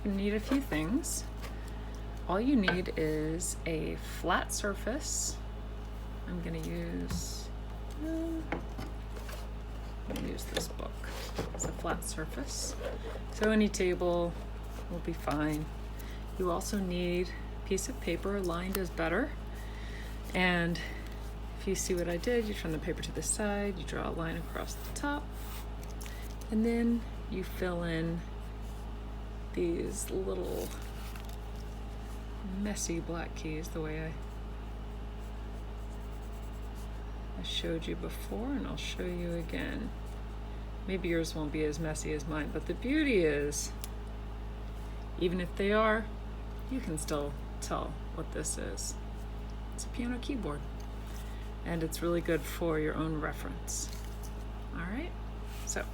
you need a few things. All you need is a flat surface. I'm gonna use this book. It's a flat surface. So any table will be fine. You also need a piece of paper. Lined is better. And if you see what I did, you turn the paper to the side, you draw a line across the top, and then you fill in these little messy black keys the way I showed you before, and I'll show you again. Maybe yours won't be as messy as mine, but the beauty is, even if they are, you can still tell what this is. It's a piano keyboard, and it's really good for your own reference. All right, so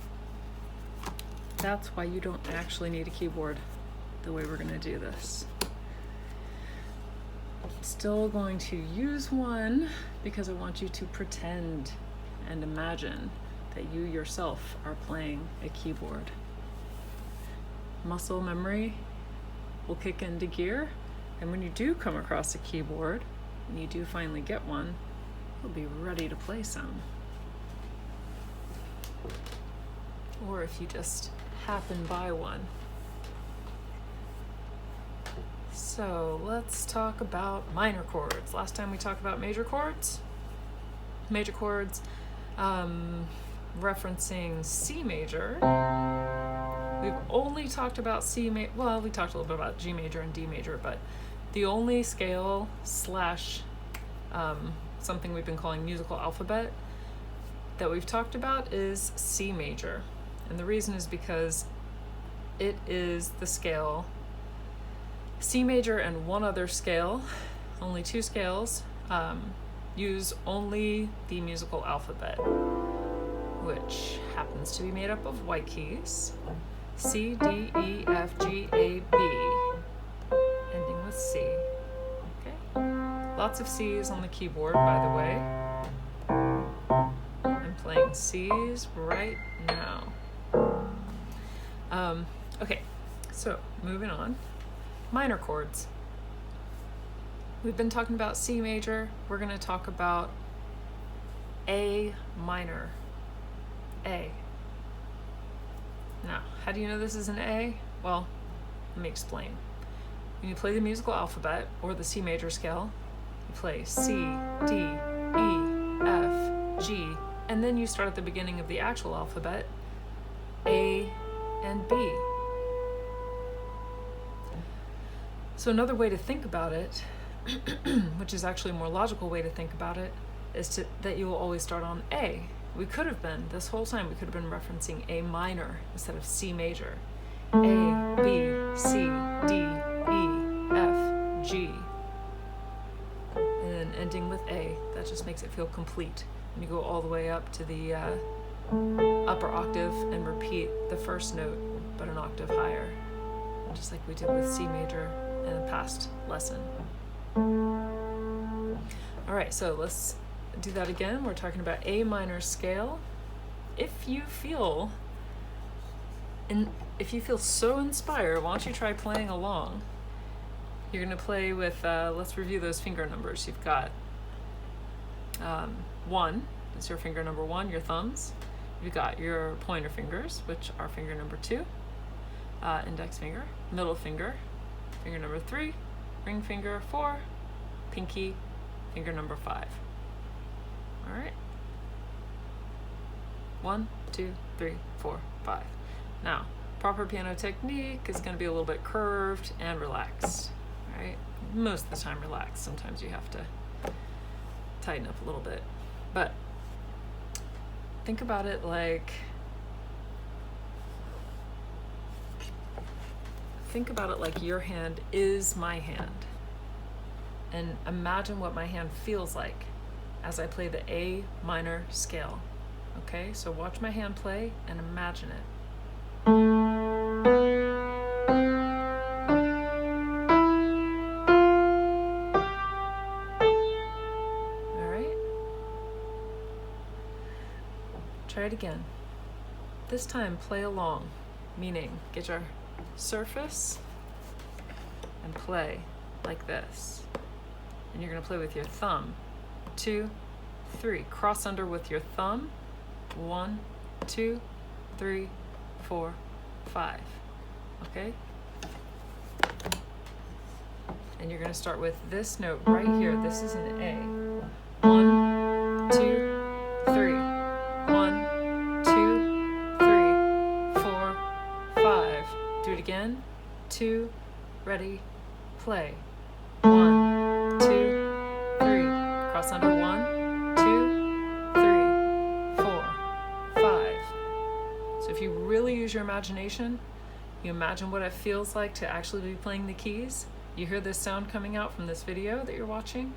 that's why you don't actually need a keyboard the way we're gonna do this. Still going to use one because I want you to pretend and imagine that you yourself are playing a keyboard. Muscle memory will kick into gear, and when you do come across a keyboard, when you do finally get one, you'll be ready to play some. Or if you just happen by one. So let's talk about minor chords. Last time we talked about major chords. Major chords, referencing C major. We've only talked about C major. Well, we talked a little bit about G major and D major, but the only scale slash something we've been calling musical alphabet that we've talked about is C major. And the reason is because it is the scale C major and one other scale, only two scales, use only the musical alphabet, which happens to be made up of white keys. C, D, E, F, G, A, B, ending with C. Okay. Lots of C's on the keyboard, by the way. I'm playing C's right now. Okay, so moving on. Minor chords. We've been talking about C major. We're going to talk about A minor. A. Now, how do you know this is an A? Well, let me explain. When you play the musical alphabet or the C major scale, you play C, D, E, F, G, and then you start at the beginning of the actual alphabet, A and B. So another way to think about it, which is actually a more logical way to think about it, is that you will always start on A. We could have been, this whole time, we could have been referencing A minor instead of C major. A, B, C, D, E, F, G. And then ending with A. That just makes it feel complete. And you go all the way up to the upper octave and repeat the first note, but an octave higher. Just like we did with C major in the past lesson. All right, so let's do that again. We're talking about A minor scale. If you feel so inspired, why don't you try playing along? You're gonna play with, let's review those finger numbers. You've got 1, that's your finger number 1, your thumbs. You've got your pointer fingers, which are finger number 2, index finger, middle finger, finger number 3, ring finger 4, pinky, finger number 5. All right. 1, 2, 3, 4, 5. Now, proper piano technique is going to be a little bit curved and relaxed. All right. Most of the time relaxed. Sometimes you have to tighten up a little bit. But think about it like your hand is my hand. And imagine what my hand feels like as I play the A minor scale. Okay, so watch my hand play and imagine it. All right. Try it again. This time, play along, meaning get your surface and play like this. And you're going to play with your thumb. 2, 3. Cross under with your thumb. 1, 2, 3, 4, 5. Okay? And you're going to start with this note right here. This is an A. 1, 2, 3. 1, 2, 3, 4, 5. Do it again. 2, ready, play. 1, 2, 3. Cross under. 1, 2, 3, 4, 5. So if you really use your imagination, you imagine what it feels like to actually be playing the keys. You hear this sound coming out from this video that you're watching,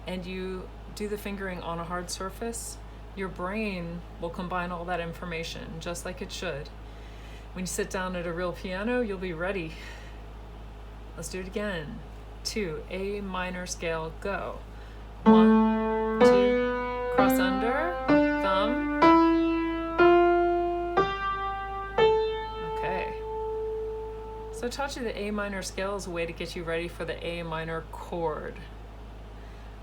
and you do the fingering on a hard surface, your brain will combine all that information just like it should. When you sit down at a real piano, you'll be ready. Let's do it again. 2, A minor scale, go. 1, 2, cross under, thumb. Okay. So I taught you the A minor scale as a way to get you ready for the A minor chord.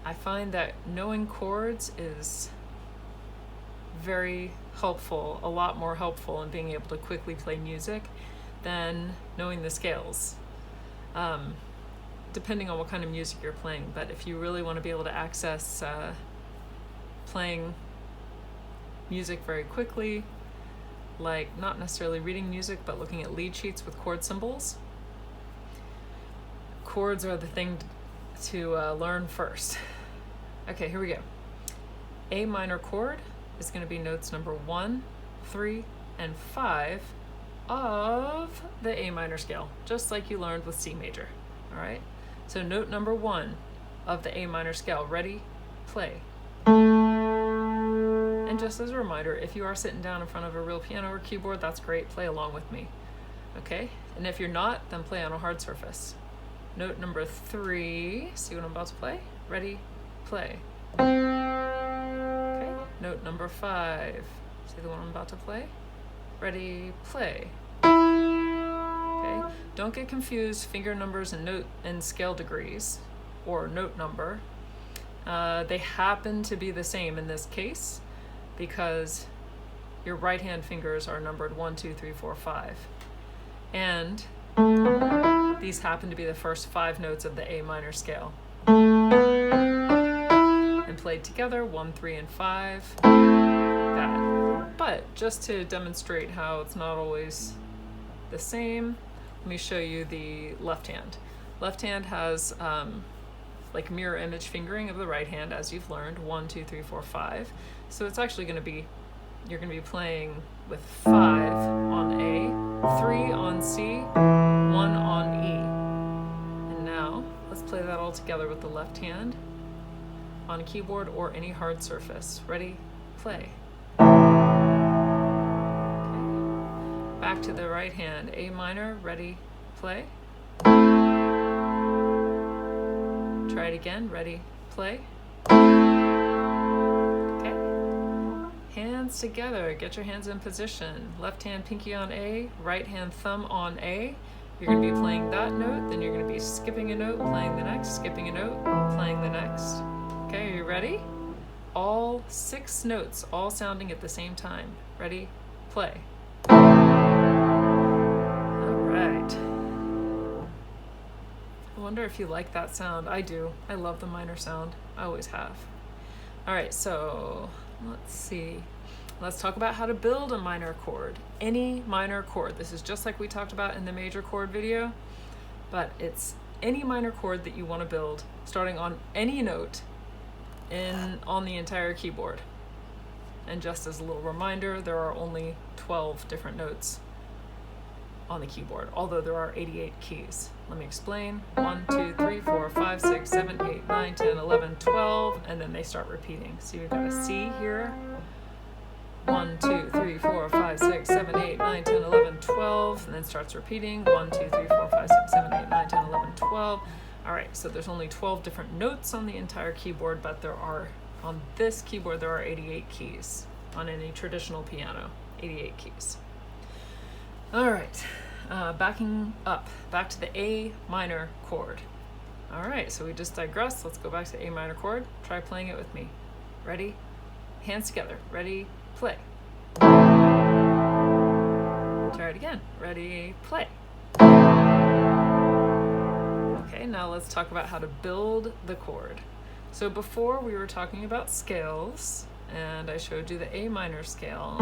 I find that knowing chords is very helpful, a lot more helpful in being able to quickly play music than knowing the scales, depending on what kind of music you're playing. But if you really want to be able to access playing music very quickly, like not necessarily reading music, but looking at lead sheets with chord symbols, chords are the thing to learn first. Okay, here we go. A minor chord is going to be notes number 1, 3, and 5 of the A minor scale, just like you learned with C major. All right, so note number 1 of the A minor scale. Ready, play. And just as a reminder, if you are sitting down in front of a real piano or keyboard, that's great, play along with me. Okay, and if you're not, then play on a hard surface. Note number 3, see what I'm about to play? Ready, play. Okay, note number 5, see the one I'm about to play? Ready, play. Okay, don't get confused finger numbers and note and scale degrees or note number. They happen to be the same in this case because your right hand fingers are numbered 1, 2, 3, 4, 5. And these happen to be the first 5 notes of the A minor scale. And played together, 1, 3, and 5, like that. But just to demonstrate how it's not always the same, let me show you the left hand. Left hand has like mirror image fingering of the right hand, as you've learned, 1, 2, 3, 4, 5. So it's actually going to be, you're going to be playing with 5 on A, 3 on C, 1 on E. And now let's play that all together with the left hand on a keyboard or any hard surface. Ready, play. Okay. Back to the right hand, A minor, ready, play. Try it again, ready, play. Okay. Hands together, get your hands in position. Left hand pinky on A, right hand thumb on A. You're going to be playing that note, then you're going to be skipping a note, playing the next, skipping a note, playing the next. Okay, are you ready? All 6 notes, all sounding at the same time. Ready, play. All right. I wonder if you like that sound. I do. I love the minor sound. I always have. All right, so let's see. Let's talk about how to build a minor chord. Any minor chord. This is just like we talked about in the major chord video, but it's any minor chord that you want to build, starting on any note on the entire keyboard. And just as a little reminder, there are only 12 different notes on the keyboard, although there are 88 keys. Let me explain. 1, 2, 3, 4, 5, 6, 7, 8, 9, 10, 11, 12, and then they start repeating. See, we've got a C here. 1, 2, 3, 4, 5, 6, 7, 8, 9, 10, 11, 12, and then starts repeating. 1, 2, 3, 4, 5, 6, 7, 8, 9, 10, 11, 12. All right, so there's only 12 different notes on the entire keyboard, but on this keyboard, there are 88 keys. On any traditional piano, 88 keys. All right, backing up, back to the A minor chord. All right, so we just digressed. Let's go back to the A minor chord. Try playing it with me. Ready? Hands together. Ready? Play. Try it again. Ready? Play. Okay, now let's talk about how to build the chord. So before we were talking about scales, and I showed you the A minor scale.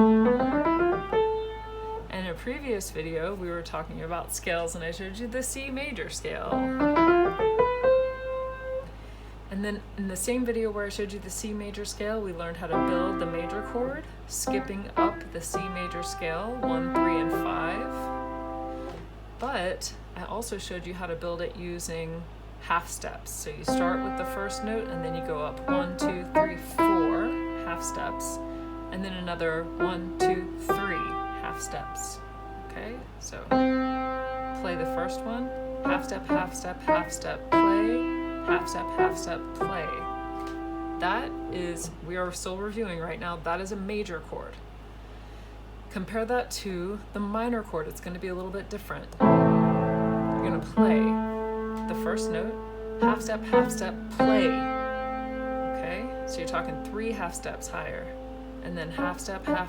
And in a previous video, we were talking about scales, and I showed you the C major scale. And then in the same video where I showed you the C major scale, we learned how to build the major chord, skipping up the C major scale, 1, 3, and 5. But I also showed you how to build it using half steps. So you start with the first note, and then you go up 1, 2, 3, 4 half steps, and then another 1, 2, 3 half steps. Okay, so play the first one, half step, half step, half step, play. Half step, play. That is, we are still reviewing right now, that is a major chord. Compare that to the minor chord. It's going to be a little bit different. You're going to play the first note, half step, play. Okay, so you're talking 3 half steps higher. And then half step, play.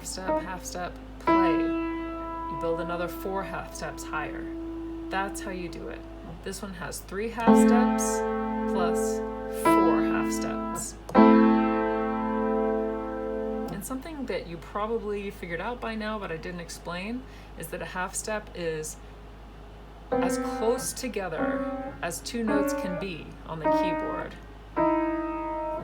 You build another 4 half steps higher. That's how you do it. This one has 3 half steps plus 4 half steps. And something that you probably figured out by now, but I didn't explain, is that a half step is as close together as 2 notes can be on the keyboard.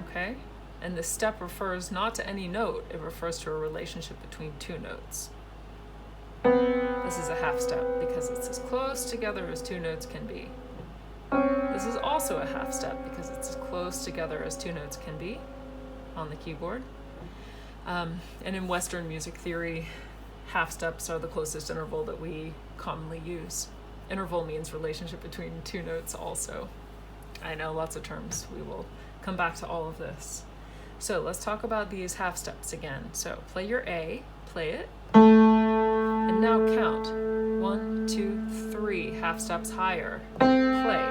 Okay? And the step refers not to any note, it refers to a relationship between 2 notes. This is a half step because it's as close together as 2 notes can be. This is also a half step because it's as close together as 2 notes can be on the keyboard. And in Western music theory, half steps are the closest interval that we commonly use. Interval means relationship between 2 notes also. I know, lots of terms. We will come back to all of this. So let's talk about these half steps again. So play your A, play it, and now count. 1, 2, 3 half steps higher, play.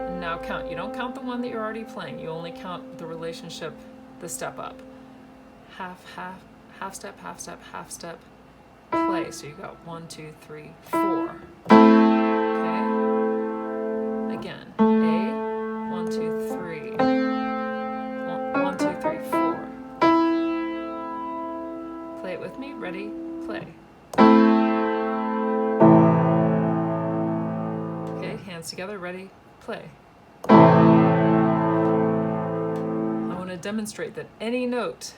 And now count. You don't count the one that you're already playing. You only count the relationship, the step up. Half step, play. So you got 1, 2, 3, 4. Okay? Again. A, 1, 2, 3. 1, 2, 3, 4. Play it with me. Ready? Play. Okay, hands together. Ready? Play. I want to demonstrate that any note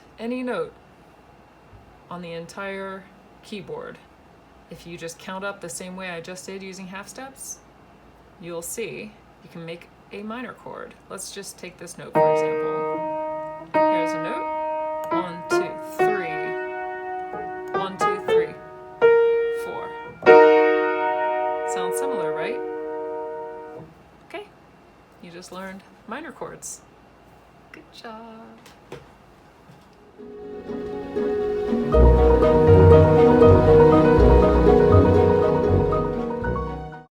on the entire keyboard, if you just count up the same way I just did using half steps, you'll see you can make a minor chord. Let's just take this note, for example. Here's a note. 1, 2, 3. 1, 2, 3. 4. Sounds similar, right? Okay. You just learned minor chords. Good job.